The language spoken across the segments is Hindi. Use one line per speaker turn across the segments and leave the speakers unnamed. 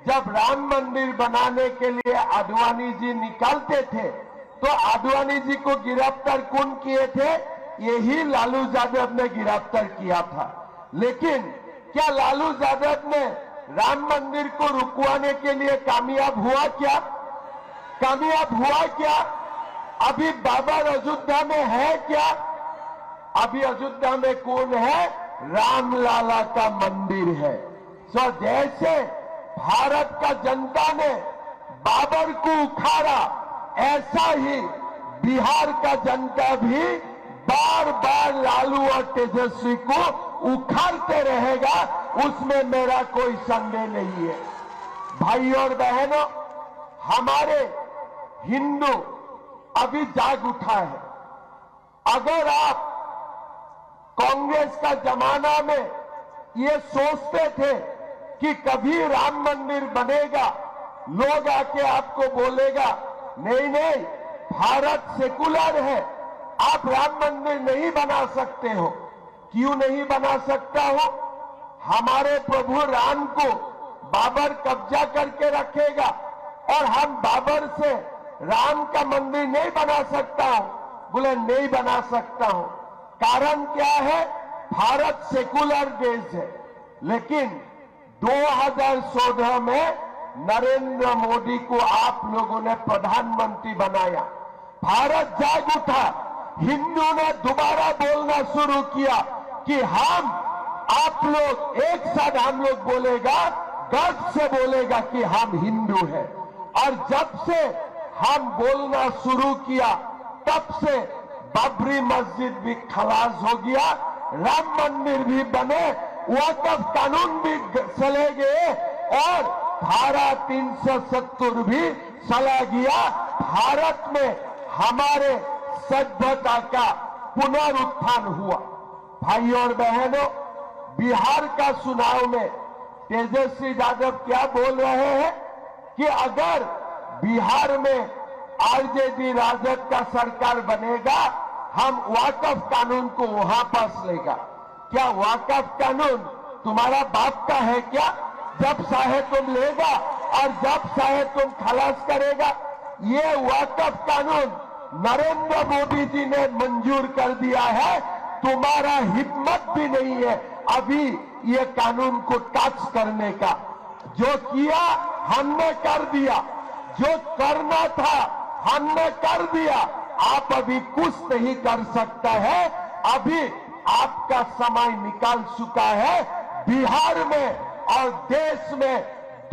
जब राम मंदिर बनाने के लिए आडवाणी जी निकलते थे तो आडवाणी जी को गिरफ्तार कौन किए थे? यही लालू यादव ने गिरफ्तार किया था। लेकिन क्या लालू यादव ने राम मंदिर को रुकवाने के लिए कामयाब हुआ क्या? कामयाब हुआ क्या? अभी बाबर अयोध्या में है क्या? अभी अयोध्या में कौन है? रामलाला का मंदिर है। सो जैसे भारत का जनता ने बाबर को उखाड़ा, ऐसा ही बिहार का जनता भी बार बार लालू और तेजस्वी को उखाड़ते रहेगा, उसमें मेरा कोई संदेह नहीं है। भाई और बहनों, हमारे हिंदू अभी जाग उठा है। अगर आप कांग्रेस का जमाना में ये सोचते थे कि कभी राम मंदिर बनेगा, लोग आके आपको बोलेगा नहीं नहीं, भारत सेकुलर है, आप राम मंदिर नहीं बना सकते हो। क्यों नहीं बना सकता हो? हमारे प्रभु राम को बाबर कब्जा करके रखेगा और हम बाबर से राम का मंदिर नहीं बना सकता हूं। बोले नहीं बना सकता हूं। कारण क्या है? भारत सेकुलर देश है। लेकिन 2014 में नरेंद्र मोदी को आप लोगों ने प्रधानमंत्री बनाया। भारत जाग उठा, हिंदू ने दोबारा बोलना शुरू किया कि हम, आप लोग एक साथ हम लोग बोलेगा, गर्व से बोलेगा कि हम हिंदू हैं। और जब से हम बोलना शुरू किया तब से बाबरी मस्जिद भी खलास हो गया, राम मंदिर भी बने, वक्फ कानून भी चले गए और धारा 370 भी चला गया। भारत में हमारे सभ्यता का पुनरुत्थान हुआ। भाई और बहनों, बिहार का चुनाव में तेजस्वी यादव क्या बोल रहे हैं कि अगर बिहार में आरजेडी राजद का सरकार बनेगा, हम वक्फ कानून को वापस लेगा। क्या वक्फ कानून तुम्हारा बाप का है क्या? जब चाहे तुम लेगा और जब चाहे तुम खलास करेगा। ये वक्फ कानून नरेंद्र मोदी जी ने मंजूर कर दिया है। तुम्हारा हिम्मत भी नहीं है अभी ये कानून को टच करने का। जो किया हमने कर दिया, जो करना था हमने कर दिया। आप अभी कुछ नहीं कर सकता है। अभी आपका समय निकल चुका है। बिहार में और देश में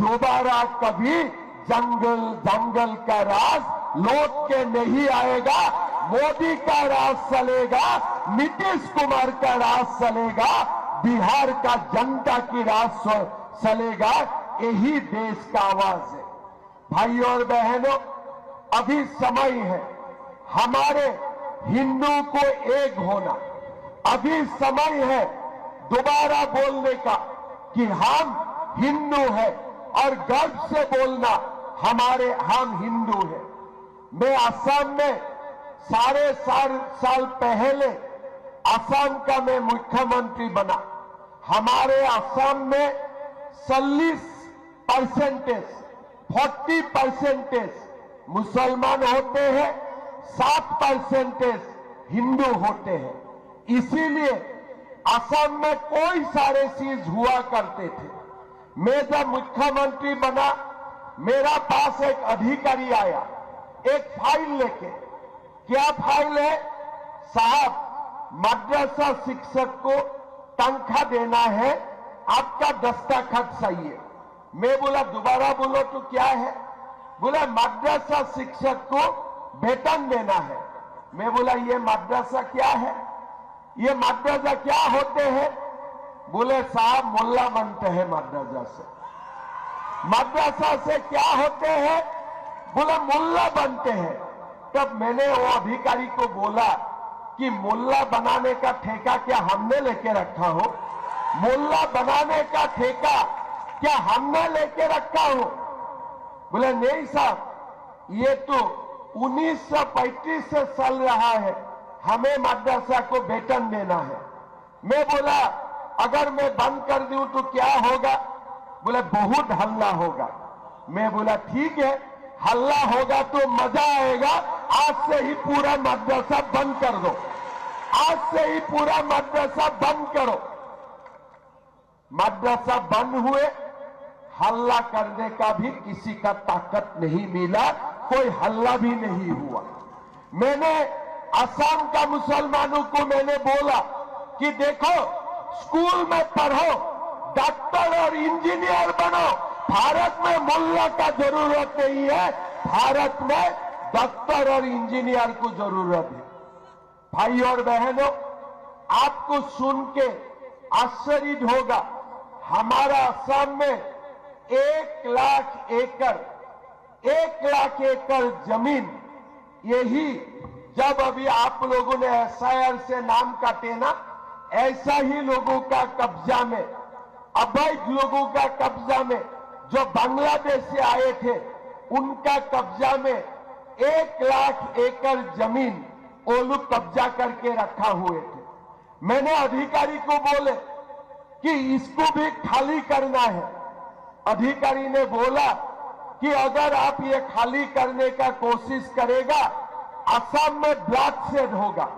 दोबारा कभी जंगल का राज लौट के नहीं आएगा। मोदी का राज चलेगा, नीतीश कुमार का राज चलेगा, बिहार का जनता की राज चलेगा। यही देश का आवाज है। भाई और बहनों, अभी समय है हमारे हिंदू को एक होना। अभी समय है दोबारा बोलने का कि हम हिंदू हैं और गर्व से बोलना हम हिंदू हैं। मैं असम में साढ़े 4 साल पहले असम का मैं मुख्यमंत्री बना। हमारे असम में 40% मुसलमान होते हैं, 7% हिंदू होते हैं। इसीलिए असम में कोई सारे चीज हुआ करते थे। मैं जब मुख्यमंत्री बना, मेरा पास एक अधिकारी आया एक फाइल लेके। क्या फाइल है? साहब, मदरसा शिक्षक को तनख्वाह देना है, आपका दस्तखत चाहिए। मैं बोला दोबारा बोलो तो क्या है? बोला मदरसा शिक्षक को वेतन देना है। मैं बोला ये मदरसा क्या है? ये मदरसा क्या होते हैं? बोले साहब मुल्ला बनते हैं मदरसा से। मदरसा से क्या होते हैं? बोला मुल्ला बनते हैं। तब मैंने वो अधिकारी को बोला कि मुल्ला बनाने का ठेका क्या हमने लेके रखा हो? मुल्ला बनाने का ठेका क्या हमने लेके रखा हो? बोले नहीं साहब, ये तो 1935 से चल रहा है, हमें मदरसा को वेतन देना है। मैं बोला अगर मैं बंद कर दूं तो क्या होगा? बोले बहुत हल्ला होगा। मैं बोला ठीक है, हल्ला होगा तो मजा आएगा, आज से ही पूरा मदरसा बंद कर दो, आज से ही पूरा मदरसा बंद करो। मदरसा बंद हुए, हल्ला करने का भी किसी का ताकत नहीं मिला, कोई हल्ला भी नहीं हुआ। मैंने असम का मुसलमानों को मैंने बोला कि देखो, स्कूल में पढ़ो, डॉक्टर और इंजीनियर बनो, भारत में मुल्ला का जरूरत नहीं है, भारत में डॉक्टर और इंजीनियर को जरूरत है। भाई और बहनों, आपको सुन के आश्चर्य होगा, हमारा असम में 1 लाख एकड़ जमीन, यही जब अभी आप लोगों ने एसआईआर से नाम काटे ना, ऐसा ही लोगों का कब्जा में, अवैध लोगों का कब्जा में, जो बांग्लादेश से आए थे उनका कब्जा में 1 लाख एकड़ जमीन वो लोग कब्जा करके रखा हुए थे। मैंने अधिकारी को बोले कि इसको भी खाली करना है। अधिकारी ने बोला कि अगर आप ये खाली करने का कोशिश करेगा, असम में ब्लॉकसेड होगा।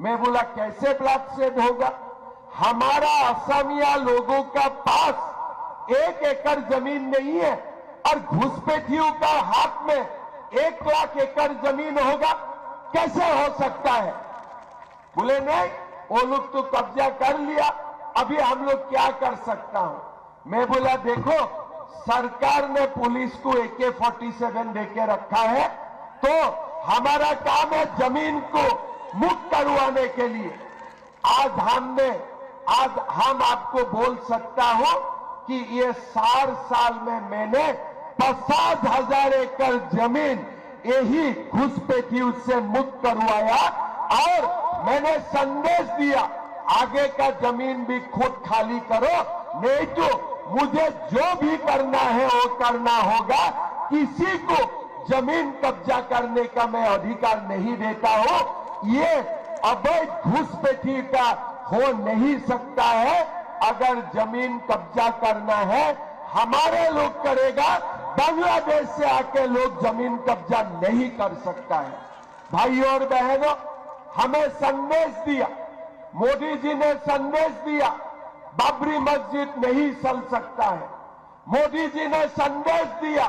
मैं बोला कैसे ब्लॉकसेड होगा? हमारा असमिया लोगों का पास 1 एकड़ जमीन नहीं है और घुसपैठियों का हाथ में 1 लाख एकड़ जमीन होगा, कैसे हो सकता है? बोले नहीं, वो लोग तो कब्जा कर लिया, अभी हम लोग क्या कर सकता हूं? मैं बोला देखो, सरकार ने पुलिस को AK-47 देके रखा है, तो हमारा काम है जमीन को मुक्त करवाने के लिए। आज हम आपको बोल सकता हूं कि ये 4 साल में मैंने 50,000 एकड़ जमीन यही घुसपैठियों से मुक्त करवाया और मैंने संदेश दिया, आगे का जमीन भी खुद खाली करो, नहीं तो मुझे जो भी करना है वो करना होगा। किसी को जमीन कब्जा करने का मैं अधिकार नहीं देता हूं। ये अवैध घुसपैठी का हो नहीं सकता है। अगर जमीन कब्जा करना है, हमारे लोग करेगा, बांग्लादेश से आके लोग जमीन कब्जा नहीं कर सकता है। भाइयों और बहनों, हमें संदेश दिया, मोदी जी ने संदेश दिया, बाबरी मस्जिद नहीं चल सकता है। मोदी जी ने संदेश दिया,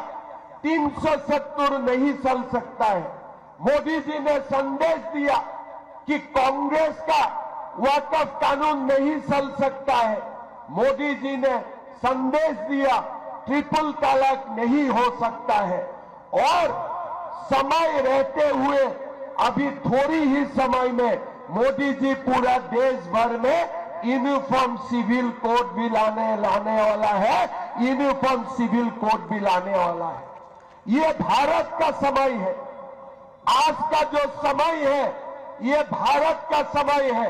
370 नहीं चल सकता है। मोदी जी ने संदेश दिया कि कांग्रेस का वक्फ कानून नहीं चल सकता है। मोदी जी ने संदेश दिया, ट्रिपल तलाक नहीं हो सकता है। और समय रहते हुए अभी थोड़ी ही समय में मोदी जी पूरा देश भर में यूनिफॉर्म सिविल कोड भी लाने वाला है, यूनिफॉर्म सिविल कोड भी लाने वाला है। ये भारत का समय है। आज का जो समय है ये भारत का समय है।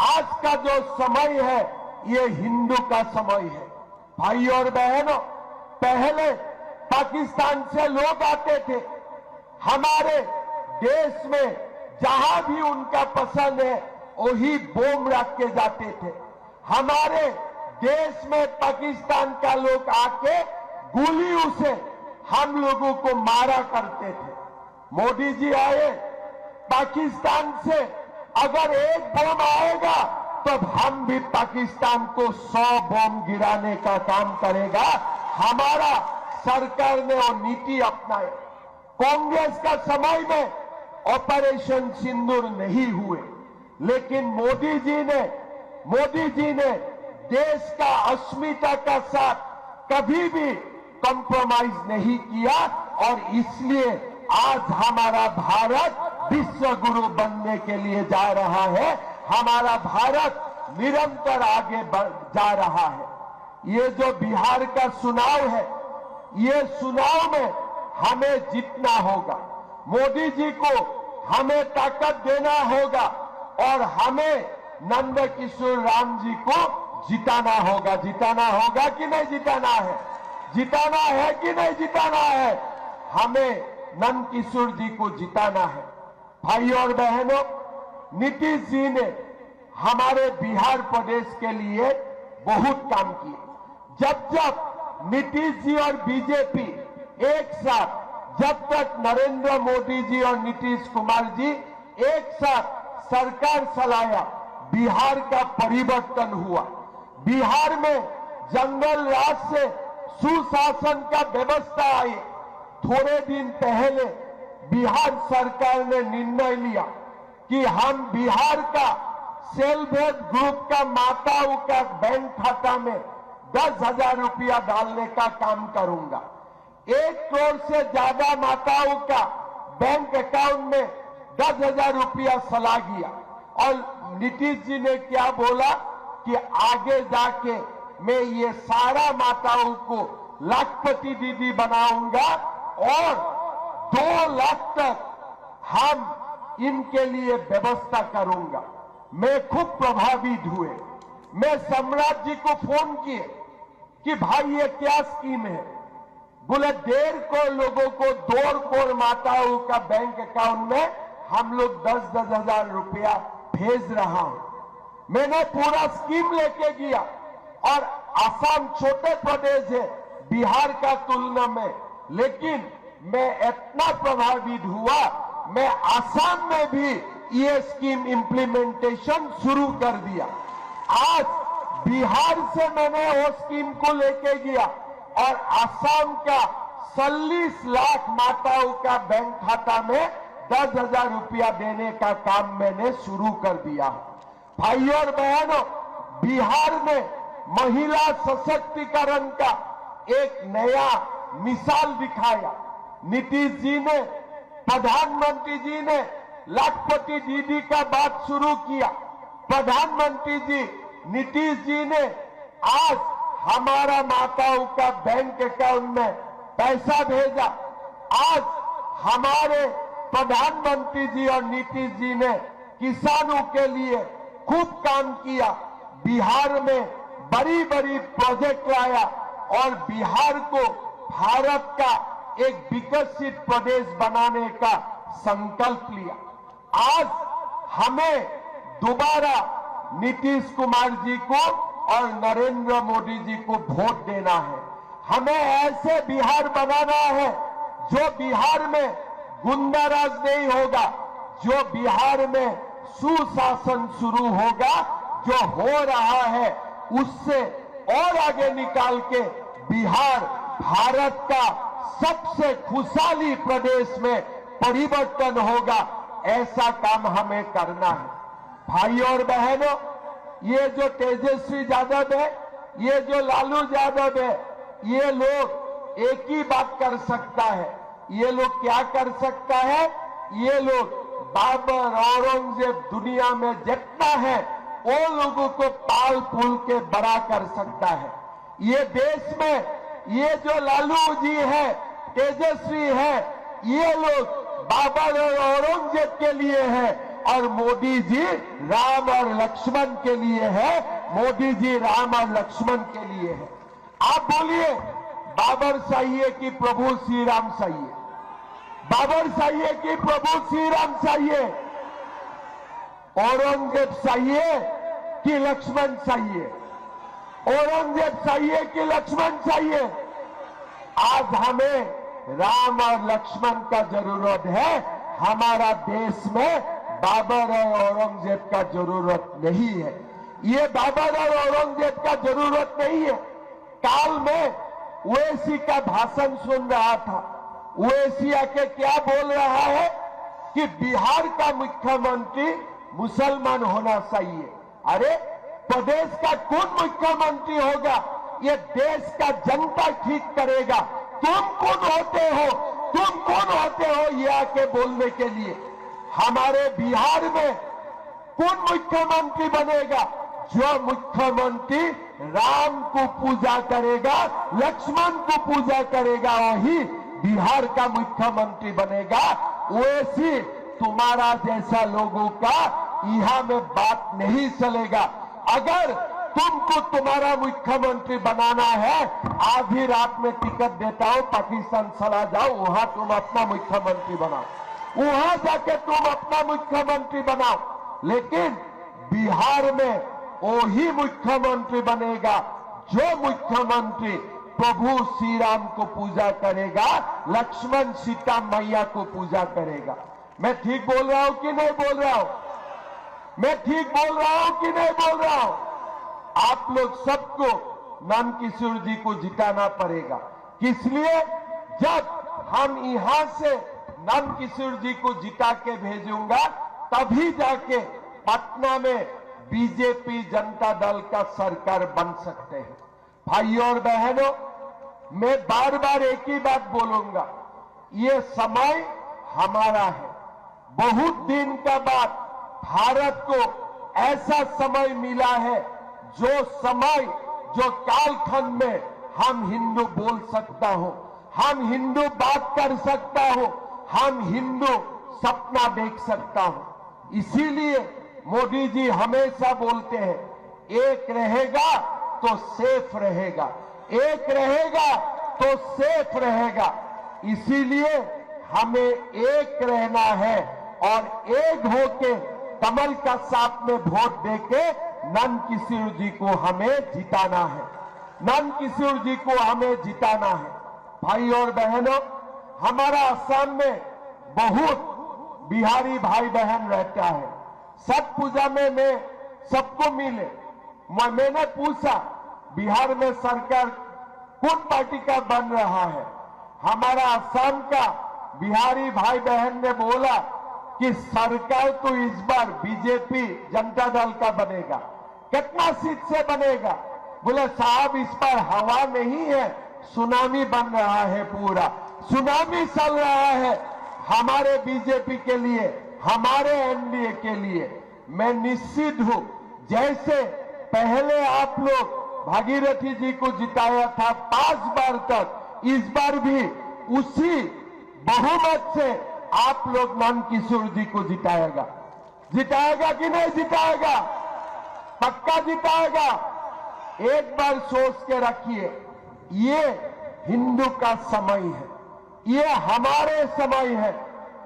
आज का जो समय है ये हिंदू का समय है। भाइयों और बहनों, पहले पाकिस्तान से लोग आते थे, हमारे देश में जहां भी उनका पसंद है वही बोम रख के जाते थे। हमारे देश में पाकिस्तान का लोग आके गोलियों से हम लोगों को मारा करते थे। मोदी जी आए, पाकिस्तान से अगर एक बम आएगा तो हम भी पाकिस्तान को 100 बम गिराने का काम करेगा। हमारा सरकार ने वो नीति अपनाई। कांग्रेस का समय में ऑपरेशन सिंदूर नहीं हुए, लेकिन मोदी जी ने देश का अस्मिता का साथ कभी भी कॉम्प्रोमाइज नहीं किया और इसलिए आज हमारा भारत विश्व गुरु बनने के लिए जा रहा है। हमारा भारत निरंतर आगे जा रहा है। ये जो बिहार का चुनाव है, ये चुनाव में हमें जीतना होगा। मोदी जी को हमें ताकत देना होगा और हमें नंद किशोर राम जी को जिताना होगा। जिताना होगा कि नहीं जिताना है? जिताना है कि नहीं जिताना है? हमें नंद किशोर जी को जिताना है। भाइयों और बहनों, नीतीश जी ने हमारे बिहार प्रदेश के लिए बहुत काम किए। जब नीतीश जी और बीजेपी एक साथ, जब तक नरेंद्र मोदी जी और नीतीश कुमार जी एक साथ सरकार चलाया, बिहार का परिवर्तन हुआ। बिहार में जंगल राज से सुशासन का व्यवस्था आई। थोड़े दिन पहले बिहार सरकार ने निर्णय लिया कि हम बिहार का सेल्फ हेल्प ग्रुप का माताओं का बैंक खाता में 10,000 रुपया डालने का काम करूंगा। 1 करोड़ से ज्यादा माताओं का बैंक अकाउंट में 10,000 रुपया चला गया। और नीतीश जी ने क्या बोला कि आगे जाके मैं ये सारा माताओं को लाखपति दीदी बनाऊंगा और 2 लाख तक हम इनके लिए व्यवस्था करूंगा। मैं खूब प्रभावित हुए। मैं सम्राट जी को फोन किए कि भाई ये क्या स्कीम है। बोले 1.5 करोड़ लोगों को 2 करोड़ माताओं का बैंक अकाउंट में हम लोग 10-10 हजार रुपया भेज रहा हूं। मैंने पूरा स्कीम लेके गया और आसाम छोटे प्रदेश है बिहार का तुलना में, लेकिन मैं इतना प्रभावित हुआ, मैं आसाम में भी ये स्कीम इंप्लीमेंटेशन शुरू कर दिया। आज बिहार से मैंने वो स्कीम को लेके गया और आसाम का 40 लाख माताओं का बैंक खाता में 10,000 रुपया देने का काम मैंने शुरू कर दिया। भाइयों और बहनों, बिहार में महिला सशक्तिकरण का एक नया मिसाल दिखाया। नीतीश जी ने, प्रधानमंत्री जी ने लाखपति दीदी का बात शुरू किया। प्रधानमंत्री जी, नीतीश जी ने आज हमारा माताओं का बैंक अकाउंट में पैसा भेजा। आज हमारे प्रधानमंत्री जी और नीतीश जी ने किसानों के लिए खूब काम किया। बिहार में बड़ी बड़ी प्रोजेक्ट लाया और बिहार को भारत का एक विकसित प्रदेश बनाने का संकल्प लिया। आज हमें दोबारा नीतीश कुमार जी को और नरेंद्र मोदी जी को वोट देना है। हमें ऐसे बिहार बनाना है जो बिहार में गुंडाराज नहीं होगा, जो बिहार में सुशासन शुरू होगा, जो हो रहा है उससे और आगे निकाल के बिहार भारत का सबसे खुशहाली प्रदेश में परिवर्तन होगा। ऐसा काम हमें करना है। भाइयों और बहनों, ये जो तेजस्वी यादव है, ये जो लालू यादव है, ये लोग एक ही बात कर सकता है। ये लोग क्या कर सकता है? ये लोग बाबर, औरंगजेब, दुनिया में जितना है वो लोगों को पाल फूल के बड़ा कर सकता है। ये देश में ये जो लालू जी है, तेजस्वी है, ये लोग बाबर और औरंगजेब के लिए है और मोदी जी राम और लक्ष्मण के लिए है। मोदी जी राम और लक्ष्मण के लिए है। आप बोलिए, बाबर चाहिए कि प्रभु श्री राम चाहिए? बाबर चाहिए कि प्रभु श्री राम चाहिए? औरंगजेब चाहिए कि लक्ष्मण चाहिए? औरंगजेब चाहिए कि लक्ष्मण चाहिए? आज हमें राम और लक्ष्मण का जरूरत है। हमारा देश में बाबर और औरंगजेब का जरूरत नहीं है। ये बाबर और औरंगजेब का जरूरत नहीं है। काल में ओवैसी का भाषण सुन रहा था। ओवैसी आके क्या बोल रहा है कि बिहार का मुख्यमंत्री मुसलमान होना चाहिए। अरे, प्रदेश का कौन मुख्यमंत्री होगा? ये देश का जनता ठीक करेगा। तुम कौन होते हो? तुम कौन होते हो ये आके बोलने के लिए? हमारे बिहार में कौन मुख्यमंत्री बनेगा? जो मुख्यमंत्री राम को पूजा करेगा, लक्ष्मण को पूजा करेगा, वही बिहार का मुख्यमंत्री बनेगा। वैसे तुम्हारा जैसा लोगों का यहाँ में बात नहीं चलेगा। अगर तुमको तुम्हारा मुख्यमंत्री बनाना है, आधी रात में टिकट देता हूं, पाकिस्तान चला जाओ, वहां तुम अपना मुख्यमंत्री बनाओ, वहां जाके तुम अपना मुख्यमंत्री बनाओ। लेकिन बिहार में वही मुख्यमंत्री बनेगा जो मुख्यमंत्री प्रभु श्री राम को पूजा करेगा, लक्ष्मण सीता मैया को पूजा करेगा। मैं ठीक बोल रहा हूं कि नहीं बोल रहा हूं? मैं ठीक बोल रहा हूं कि नहीं बोल रहा हूं? आप लोग सबको नंदकिशोर जी को जिताना पड़ेगा। किस लिए? जब हम यहां से नंदकिशोर जी को जिता के भेजूंगा, तभी जाके पटना में बीजेपी जनता दल का सरकार बन सकते हैं। भाइयों और बहनों, मैं बार बार एक ही बात बोलूंगा, ये समय हमारा है। बहुत दिन का बाद भारत को ऐसा समय मिला है, जो समय, जो कालखंड में हम हिंदू बोल सकता हो, हम हिंदू बात कर सकता हो, हम हिंदू सपना देख सकता हो। इसीलिए मोदी जी हमेशा बोलते हैं, एक रहेगा तो सेफ रहेगा, एक रहेगा तो सेफ रहेगा। इसीलिए हमें एक रहना है और एक होके कमल का साथ में वोट देके नंदकिशोर जी को हमें जिताना है, नंदकिशोर जी को हमें जिताना है। भाई और बहनों, हमारा असम में बहुत बिहारी भाई बहन रहता है। छठ पूजा में मैं सबको मिले, मैंने पूछा बिहार में सरकार कौन पार्टी का बन रहा है? हमारा असम का बिहारी भाई बहन ने बोला कि सरकार तो इस बार बीजेपी जनता दल का बनेगा। कितना सीट से बनेगा? बोले साहब इस बार हवा नहीं है, सुनामी बन रहा है, पूरा सुनामी चल रहा है हमारे बीजेपी के लिए, हमारे एनडीए के लिए। मैं निश्चित हूं, जैसे पहले आप लोग भागीरथी जी को जिताया था 5 बार तक, इस बार भी उसी बहुमत से आप लोग नंदकिशोर जी को जिताएगा। जिताएगा कि नहीं जिताएगा? पक्का जिताएगा। एक बार सोच के रखिए, ये हिंदू का समय है, ये हमारे समय है।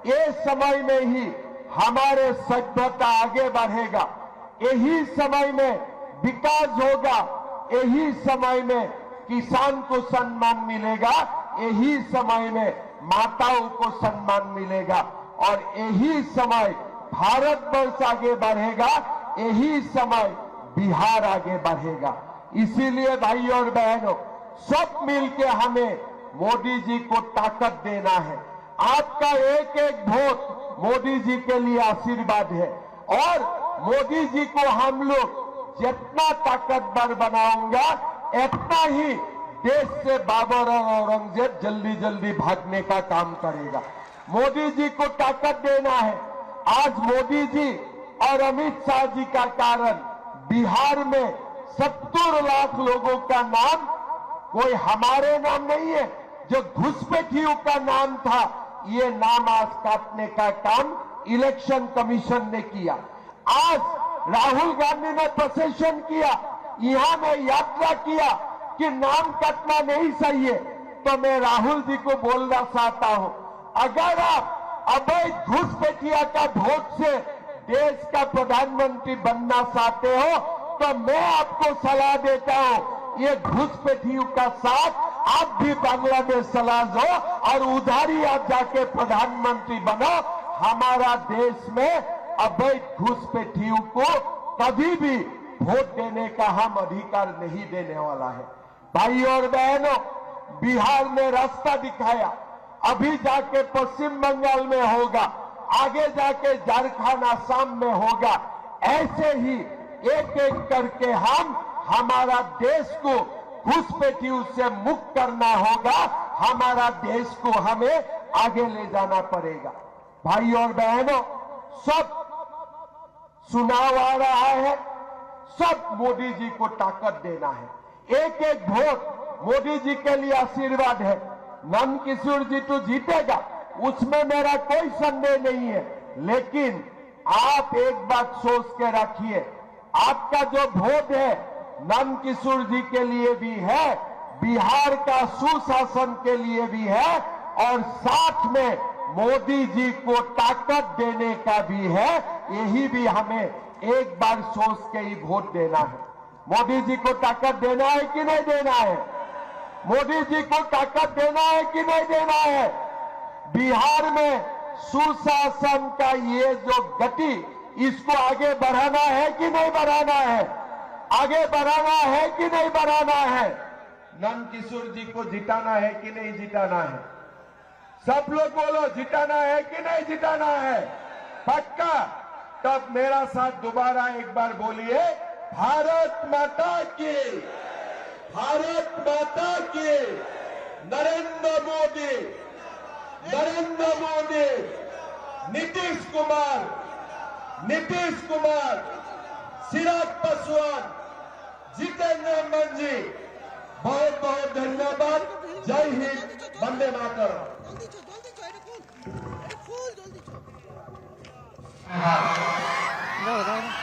ये समय में ही हमारे सभ्यता आगे बढ़ेगा, यही समय में विकास होगा, यही समय में किसान को सम्मान मिलेगा, यही समय में माताओं को सम्मान मिलेगा और यही समय भारतवर्ष आगे बढ़ेगा, यही समय बिहार आगे बढ़ेगा। इसीलिए भाइयों और बहनों, सब मिलके हमें मोदी जी को ताकत देना है। आपका एक एक वोट मोदी जी के लिए आशीर्वाद है और मोदी जी को हम लोग जितना ताकतवर बनाऊंगा, इतना ही देश से बाबर और औरंगजेब जल्दी जल्दी भागने का काम करेगा। मोदी जी को ताकत देना है। आज मोदी जी और अमित शाह जी का कारण बिहार में 70 लाख लोगों का नाम कोई हमारे नाम नहीं है, जो घुसपैठियों का नाम था, ये नाम आज काटने का काम इलेक्शन कमीशन ने किया। आज राहुल गांधी ने प्रोसेशन किया, यहां मैं यात्रा किया कि नाम कटना नहीं सही है। तो मैं राहुल जी को बोलना चाहता हूं, अगर आप अवैध घुसपैठिया का वोट से देश का प्रधानमंत्री बनना चाहते हो, तो मैं आपको सलाह देता हूं, ये घुसपैठियों का साथ आप भी बांग्लादेश चला जाओ और उधार ही आप जाके प्रधानमंत्री बनो। हमारा देश में अवैध घुसपैठियों को कभी भी वोट देने का हम अधिकार नहीं देने वाला है। भाइयों और बहनों, बिहार ने रास्ता दिखाया, अभी जाके पश्चिम बंगाल में होगा, आगे जाके झारखंड असम में होगा। ऐसे ही एक एक करके हम हमारा देश को घुसपैठियों से मुक्त करना होगा, हमारा देश को हमें आगे ले जाना पड़ेगा। भाइयों और बहनों, सब चुनाव आ रहा है, सब मोदी जी को ताकत देना है। एक एक वोट मोदी जी के लिए आशीर्वाद है। नंदकिशोर जी तो जीतेगा, उसमें मेरा कोई संदेह नहीं है, लेकिन आप एक बात सोच के रखिए, आपका जो वोट है नंदकिशोर जी के लिए भी है, बिहार का सुशासन के लिए भी है और साथ में मोदी जी को ताकत देने का भी है। यही भी हमें एक बार सोच के ही वोट देना है। मोदी जी को ताकत देना है कि नहीं देना है? मोदी जी को ताकत देना है कि नहीं देना है? बिहार में सुशासन का ये जो गति, इसको आगे बढ़ाना है कि नहीं बढ़ाना है? आगे बढ़ाना है कि नहीं बढ़ाना है? नंद किशोर जी को जिताना है कि नहीं जिताना है? सब लोग बोलो, जिताना है कि नहीं जिताना है? पक्का? तब मेरा साथ दोबारा एक बार बोलिए, भारत माता की, भारत माता की, नरेंद्र मोदी, नरेंद्र मोदी, नीतीश कुमार, नीतीश कुमार, चिराग पासवान, जितेंद्र मंझी। बहुत बहुत धन्यवाद। जय हिंद, वंदे मातरम।
দাও দাও